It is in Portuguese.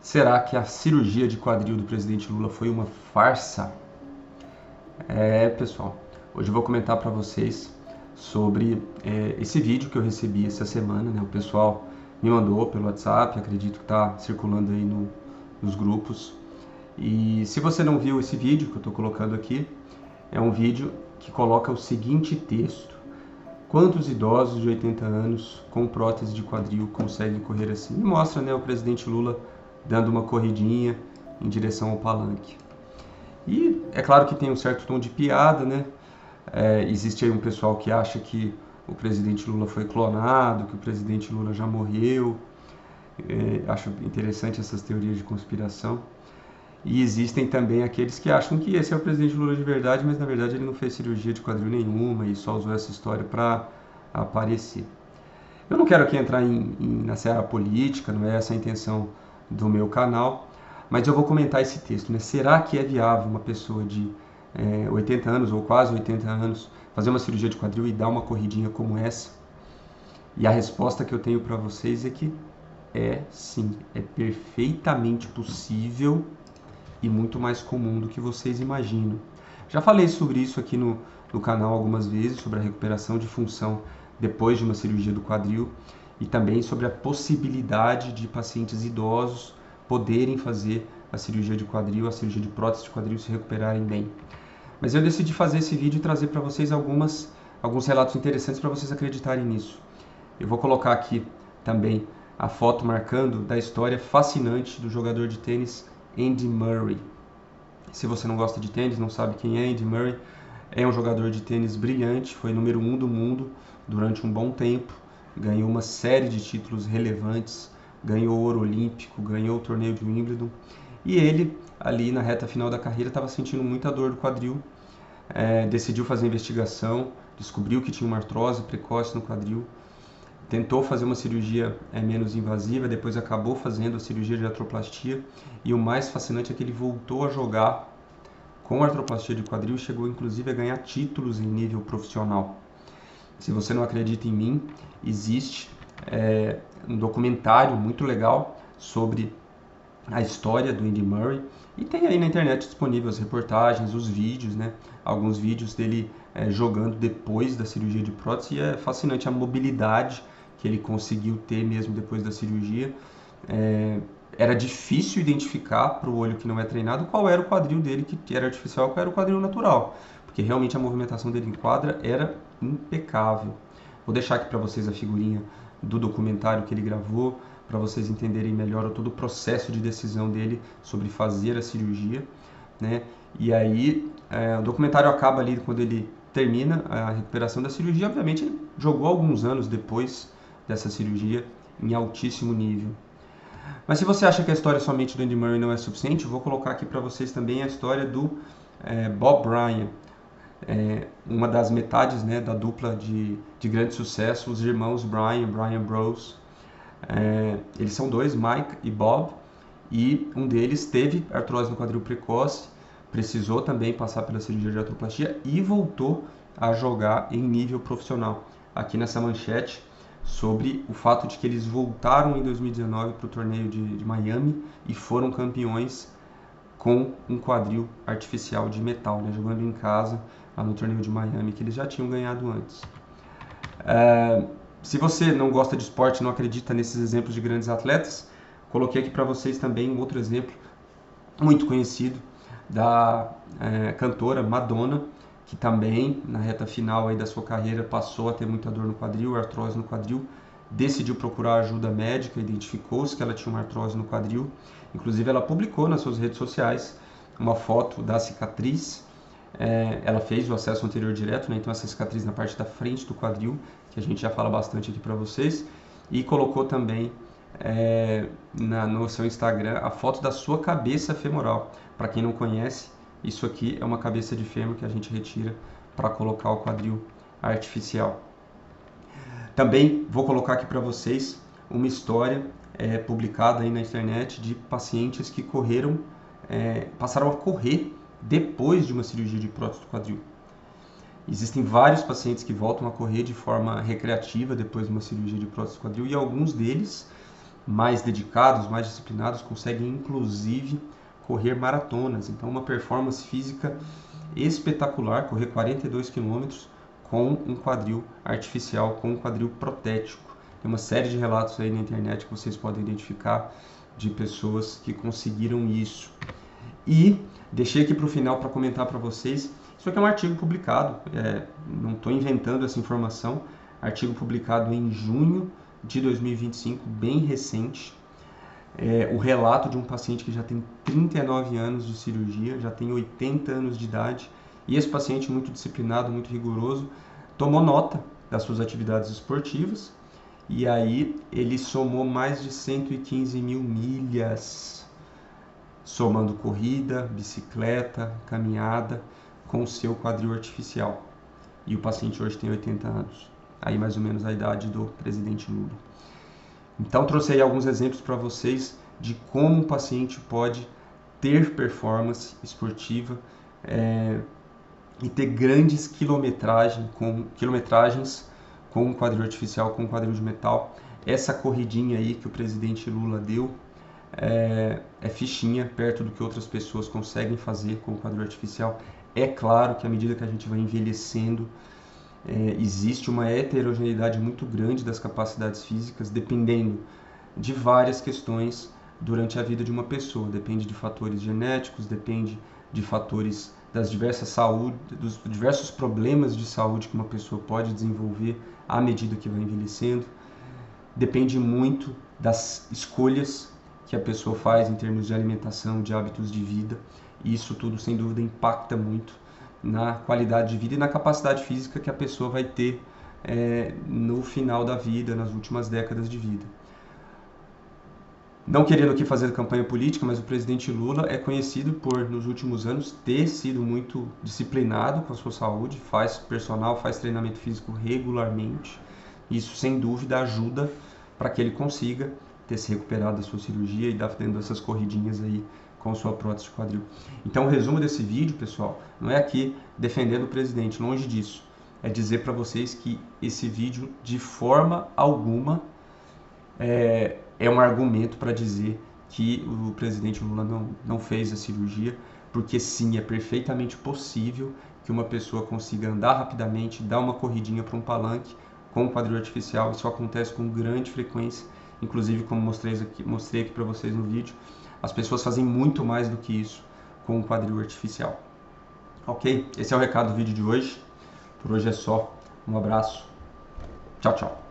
Será que a cirurgia de quadril do presidente Lula foi uma farsa? Pessoal, hoje eu vou comentar para vocês sobre esse vídeo que eu recebi essa semana, né? O pessoal me mandou pelo WhatsApp, acredito que está circulando aí nos grupos. E se você não viu esse vídeo que eu estou colocando aqui, é um vídeo que coloca o seguinte texto: quantos idosos de 80 anos com prótese de quadril conseguem correr assim? E mostra, né, o presidente Lula dando uma corridinha em direção ao palanque. E é claro que tem um certo tom de piada, né? Existe aí um pessoal que acha que o presidente Lula foi clonado, que o presidente Lula já morreu. Acho interessante essas teorias de conspiração. E existem também aqueles que acham que esse é o presidente Lula de verdade, mas na verdade ele não fez cirurgia de quadril nenhuma e só usou essa história para aparecer. Eu não quero aqui entrar na seara política, não é essa a intenção do meu canal, mas eu vou comentar esse texto, né? Será que é viável uma pessoa de 80 anos ou quase 80 anos fazer uma cirurgia de quadril e dar uma corridinha como essa? E a resposta que eu tenho para vocês é que é sim, é perfeitamente possível e muito mais comum do que vocês imaginam. Já falei sobre isso aqui no canal algumas vezes, sobre a recuperação de função depois de uma cirurgia do quadril e também sobre a possibilidade de pacientes idosos poderem fazer a cirurgia de quadril, a cirurgia de prótese de quadril, se recuperarem bem. Mas eu decidi fazer esse vídeo e trazer para vocês alguns relatos interessantes para vocês acreditarem nisso. Eu vou colocar aqui também a foto marcando da história fascinante do jogador de tênis Andy Murray. Se você não gosta de tênis, não sabe quem é Andy Murray, é um jogador de tênis brilhante, foi número 1 do mundo durante um bom tempo, ganhou uma série de títulos relevantes, ganhou ouro olímpico, ganhou o torneio de Wimbledon, e ele, ali na reta final da carreira, estava sentindo muita dor do quadril, decidiu fazer investigação, descobriu que tinha uma artrose precoce no quadril, tentou fazer uma cirurgia menos invasiva, depois acabou fazendo a cirurgia de artroplastia, e o mais fascinante é que ele voltou a jogar com artroplastia de quadril e chegou inclusive a ganhar títulos em nível profissional. Se você não acredita em mim, existe um documentário muito legal sobre a história do Andy Murray, e tem aí na internet disponível as reportagens, os vídeos, né? Alguns vídeos dele jogando depois da cirurgia de prótese, e é fascinante a mobilidade que ele conseguiu ter mesmo depois da cirurgia. Era difícil identificar para o olho que não é treinado qual era o quadril dele que era artificial e qual era o quadril natural, porque realmente a movimentação dele em quadra era impecável. Vou deixar aqui para vocês a figurinha do documentário que ele gravou, para vocês entenderem melhor todo o processo de decisão dele sobre fazer a cirurgia, né? E aí o documentário acaba ali quando ele termina a recuperação da cirurgia. Obviamente ele jogou alguns anos depois dessa cirurgia em altíssimo nível. Mas se você acha que a história somente do Andy Murray não é suficiente, eu vou colocar aqui para vocês também a história do Bob Bryan, uma das metades, né, da dupla de grande sucesso, os irmãos Bryan Bros. Eles são dois, Mike e Bob, e um deles teve artrose no quadril precoce, precisou também passar pela cirurgia de artroplastia e voltou a jogar em nível profissional. Aqui nessa manchete, sobre o fato de que eles voltaram em 2019 para o torneio de Miami e foram campeões com um quadril artificial de metal, né, jogando em casa lá no torneio de Miami, que eles já tinham ganhado antes. Se você não gosta de esporte, não acredita nesses exemplos de grandes atletas, coloquei aqui para vocês também um outro exemplo muito conhecido da cantora Madonna, que também na reta final aí da sua carreira passou a ter muita dor no quadril, artrose no quadril, decidiu procurar ajuda médica, identificou-se que ela tinha uma artrose no quadril, inclusive ela publicou nas suas redes sociais uma foto da cicatriz. Ela fez o acesso anterior direto, né? Então essa cicatriz na parte da frente do quadril, que a gente já fala bastante aqui para vocês, e colocou também no seu Instagram a foto da sua cabeça femoral. Para quem não conhece, isso aqui é uma cabeça de fêmur que a gente retira para colocar o quadril artificial. Também vou colocar aqui para vocês uma história publicada aí na internet de pacientes que passaram a correr depois de uma cirurgia de prótese do quadril. Existem vários pacientes que voltam a correr de forma recreativa depois de uma cirurgia de prótese do quadril, e alguns deles mais dedicados, mais disciplinados, conseguem inclusive correr maratonas. Então, uma performance física espetacular, correr 42 quilômetros com um quadril artificial, com um quadril protético. Tem uma série de relatos aí na internet que vocês podem identificar de pessoas que conseguiram isso. E deixei aqui para o final para comentar para vocês, isso aqui é um artigo publicado, não estou inventando essa informação, artigo publicado em junho de 2025, bem recente, o relato de um paciente que já tem 39 anos de cirurgia, já tem 80 anos de idade, e esse paciente muito disciplinado, muito rigoroso, tomou nota das suas atividades esportivas, e aí ele somou mais de 115 mil milhas, somando corrida, bicicleta, caminhada, com o seu quadril artificial. E o paciente hoje tem 80 anos, aí mais ou menos a idade do presidente Lula. Então trouxe aí alguns exemplos para vocês de como um paciente pode ter performance esportiva e ter grandes quilometragens com um quadril artificial, com um quadril de metal. Essa corridinha aí que o presidente Lula deu é fichinha perto do que outras pessoas conseguem fazer com o quadril artificial. É claro que à medida que a gente vai envelhecendo, existe uma heterogeneidade muito grande das capacidades físicas, dependendo de várias questões durante a vida de uma pessoa. Depende de fatores genéticos, depende de fatores das diversas saúde, dos diversos problemas de saúde que uma pessoa pode desenvolver à medida que vai envelhecendo. Depende muito das escolhas que a pessoa faz em termos de alimentação, de hábitos de vida. E isso tudo, sem dúvida, impacta muito na qualidade de vida e na capacidade física que a pessoa vai ter no final da vida, nas últimas décadas de vida. Não querendo aqui fazer campanha política, mas o presidente Lula é conhecido por, nos últimos anos, ter sido muito disciplinado com a sua saúde, faz personal, faz treinamento físico regularmente. Isso, sem dúvida, ajuda para que ele consiga ter se recuperado da sua cirurgia e dar tendo essas corridinhas aí com sua prótese de quadril. Então, o resumo desse vídeo, pessoal, não é aqui defendendo o presidente, longe disso. É dizer para vocês que esse vídeo, de forma alguma, é um argumento para dizer que o presidente Lula não fez a cirurgia, porque sim, é perfeitamente possível que uma pessoa consiga andar rapidamente, dar uma corridinha para um palanque com um quadril artificial. Isso acontece com grande frequência, inclusive como mostrei aqui para vocês no vídeo, as pessoas fazem muito mais do que isso com um quadril artificial. Ok? Esse é o recado do vídeo de hoje. Por hoje é só. Um abraço. Tchau, tchau.